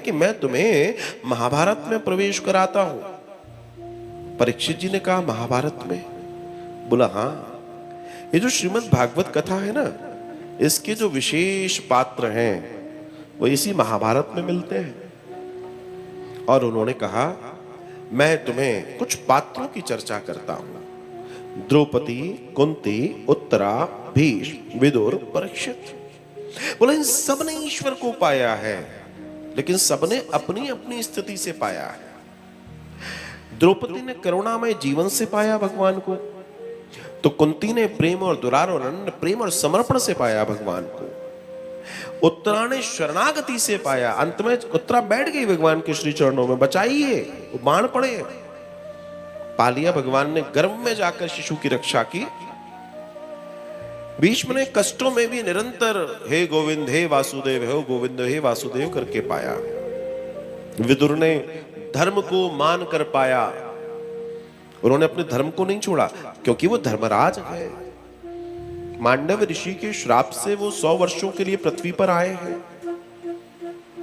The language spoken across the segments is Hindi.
कि मैं तुम्हें महाभारत में प्रवेश कराता हूं। परीक्षित जी ने कहा महाभारत में? बोला हाँ, ये जो श्रीमद् भागवत कथा है ना, इसके जो विशेष पात्र हैं वो इसी महाभारत में मिलते हैं। और उन्होंने कहा मैं तुम्हें कुछ पात्रों की चर्चा करता हूं। द्रौपदी, कुंती, उत्तरा, भीष्म, विदुर, परीक्षित। बोला इन सब ने ईश्वर को पाया है, लेकिन सबने अपनी अपनी स्थिति से पाया है। द्रौपदी ने करुणामय जीवन से पाया भगवान को, तो कुंती ने प्रेम और दुलार और अनन्य प्रेम और समर्पण से पाया भगवान को। उत्तरा ने शरणागति से पाया। अंत में उत्तरा बैठ गई भगवान के श्री चरणों में, बचाइए, वो बाण पड़े। पा लिया भगवान ने, गर्भ में जाकर शिशु की रक्षा की। भीष्म ने कष्टों में भी निरंतर हे गोविंद हे वासुदेव, हे गोविंद हे वासुदेव करके पाया। विदुर ने धर्म को मान कर पाया। उन्होंने अपने धर्म को नहीं छोड़ा, क्योंकि वो धर्मराज है। मांडव ऋषि के श्राप से वो 100 वर्षों के लिए पृथ्वी पर आए हैं,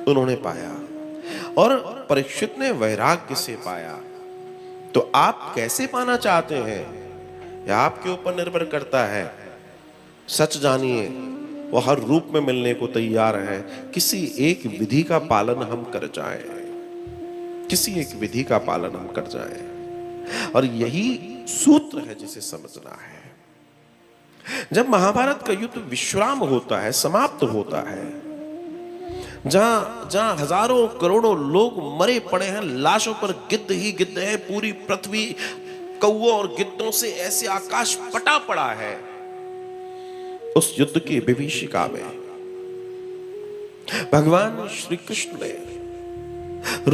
उन्होंने पाया। और परीक्षित ने वैराग्य से पाया। तो आप कैसे पाना चाहते हैं, यह आपके ऊपर निर्भर करता है। सच जानिए, वो हर रूप में मिलने को तैयार है। किसी एक विधि का पालन हम कर जाएं, किसी एक विधि का पालन हम कर जाएं, और यही सूत्र है जिसे समझना है। जब महाभारत का युद्ध विश्राम होता है, समाप्त होता है, जहां हजारों करोड़ों लोग मरे पड़े हैं, लाशों पर गिद्ध ही गिद्ध है, पूरी पृथ्वी कौओं और गिद्धों से ऐसे आकाश पटा पड़ा है, उस युद्ध की विभीषिका में भगवान श्री कृष्ण ने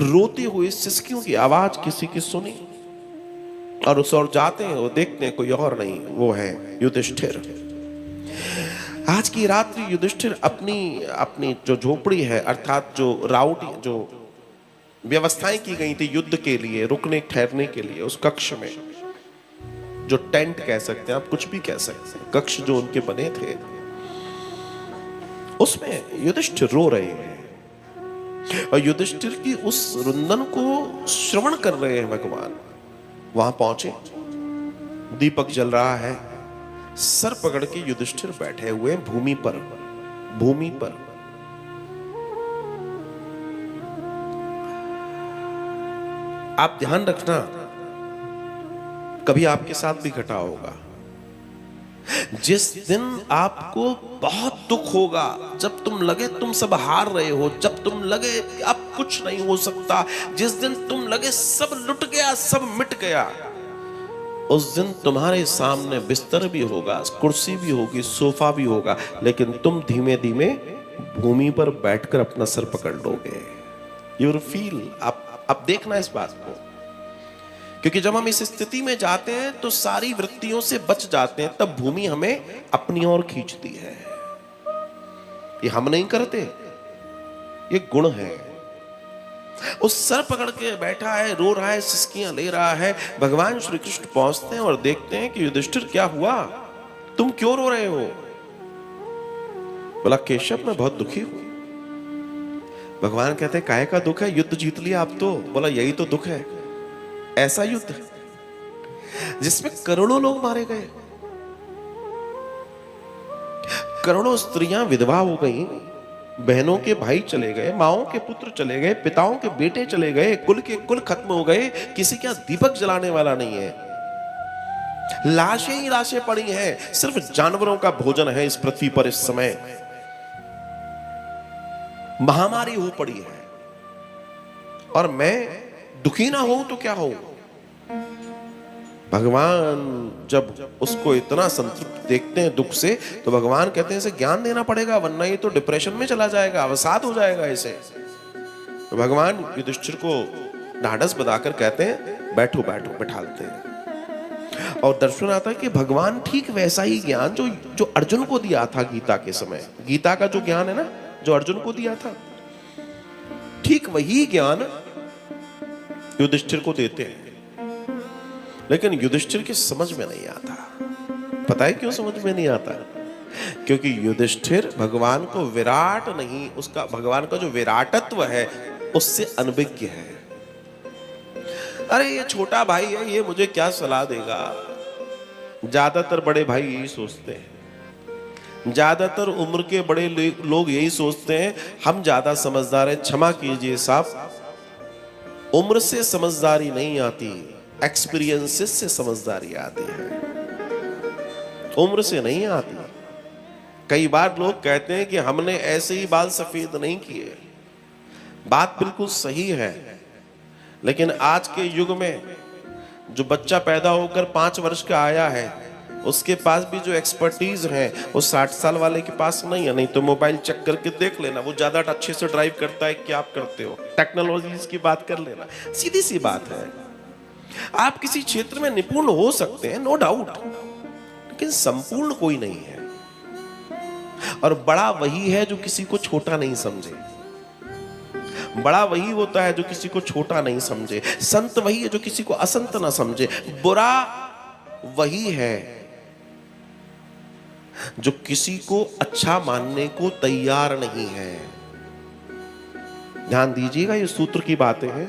रोती हुई सिसकियों की आवाज किसी की सुनी, और उस ओर जाते हैं, वो देखते हैं कोई और नहीं, वो है युधिष्ठिर। आज की रात्रि युधिष्ठिर अपनी जो झोपड़ी है, अर्थात जो राउटी, जो व्यवस्थाएं की गई थी युद्ध के लिए, रुकने ठहरने के लिए, उस कक्ष में, जो टेंट कह सकते हैं आप, कुछ भी कह सकते हैं, कक्ष जो उनके बने थे, उसमें युधिष्ठिर रो रहे हैं। और युधिष्ठिर की उस रुंदन को श्रवण कर रहे हैं भगवान। वहां पहुंचे, दीपक जल रहा है, सर पकड़ के युधिष्ठिर बैठे हुए भूमि पर। आप ध्यान रखना, कभी आपके साथ भी घटा होगा। जिस दिन आपको बहुत दुख होगा, जब तुम लगे तुम सब हार रहे हो, जब तुम लगे अब कुछ नहीं हो सकता, जिस दिन तुम लगे सब लुट गया, सब मिट गया, उस दिन तुम्हारे सामने बिस्तर भी होगा, कुर्सी भी होगी, सोफा भी होगा, लेकिन तुम धीमे धीमे भूमि पर बैठकर अपना सर पकड़ लोगे। यू विल फील, आप देखना इस बात को, क्योंकि जब हम इस स्थिति में जाते हैं तो सारी वृत्तियों से बच जाते हैं, तब भूमि हमें अपनी ओर खींचती है। ये हम नहीं करते, ये गुण है। उस सर पकड़ के बैठा है, रो रहा है, सिसकियां ले रहा है। भगवान श्री कृष्ण पहुंचते हैं और देखते हैं कि युधिष्ठिर क्या हुआ, तुम क्यों रो रहे हो? बोला केशव मैं बहुत दुखी हूं। भगवान कहते हैं काहे का दुख है, युद्ध जीत लिया आप तो। बोला यही तो दुख है, ऐसा युद्ध जिसमें करोड़ों लोग मारे गए, करोड़ों स्त्रियां विधवा हो गई, बहनों के भाई चले गए, माओं के पुत्र चले गए, पिताओं के बेटे चले गए, कुल के कुल खत्म हो गए, किसी का दीपक जलाने वाला नहीं है, लाशें ही लाशें पड़ी हैं, सिर्फ जानवरों का भोजन है इस पृथ्वी पर। इस समय महामारी हो पड़ी है, और मैं दुखी ना हूं तो क्या हूं? भगवान जब उसको इतना संतृप्त देखते हैं दुख से, तो भगवान कहते हैं इसे ज्ञान देना पड़ेगा, वरना ये तो डिप्रेशन में चला जाएगा, अवसाद हो जाएगा इसे। तो भगवान युधिष्ठिर को ढाढ़स बधाकर कहते हैं बैठो बैठो, बैठालते हैं। और दर्शन आता है कि भगवान ठीक वैसा ही ज्ञान जो अर्जुन को दिया था गीता के समय, गीता का जो ज्ञान है ना, जो अर्जुन को दिया था, ठीक वही ज्ञान युधिष्ठिर को देते हैं। लेकिन युधिष्ठिर की समझ में नहीं आता। पता है क्यों समझ में नहीं आता? क्योंकि युधिष्ठिर भगवान को विराट नहीं, उसका भगवान का जो विराटत्व है उससे अनभिज्ञ है। अरे ये छोटा भाई है, ये मुझे क्या सलाह देगा। ज्यादातर बड़े भाई यही सोचते हैं, ज्यादातर उम्र के बड़े लोग यही सोचते हैं हम ज्यादा समझदार हैं। क्षमा कीजिए साहब, उम्र से समझदारी नहीं आती, एक्सपीरियंसेस से समझदारी आती है, उम्र से नहीं आती। कई बार लोग कहते हैं कि हमने ऐसे ही बाल सफेद नहीं किए, बात बिल्कुल सही है, लेकिन आज के युग में जो बच्चा पैदा होकर 5 वर्ष का आया है, उसके पास भी जो एक्सपर्टीज है वो 60 साल वाले के पास नहीं है। नहीं तो मोबाइल चेक करके देख लेना, वो ज्यादा अच्छे से ड्राइव करता है क्या आप करते हो। टेक्नोलॉजी की बात कर लेना, सीधी सी बात है। आप किसी क्षेत्र में निपुण हो सकते हैं, नो डाउट, लेकिन संपूर्ण कोई नहीं है। और बड़ा वही है जो किसी को छोटा नहीं समझे, बड़ा वही होता है जो किसी को छोटा नहीं समझे, संत वही है जो किसी को असंत ना समझे, बुरा वही है जो किसी को अच्छा मानने को तैयार नहीं है। ध्यान दीजिएगा, ये सूत्र की बातें हैं।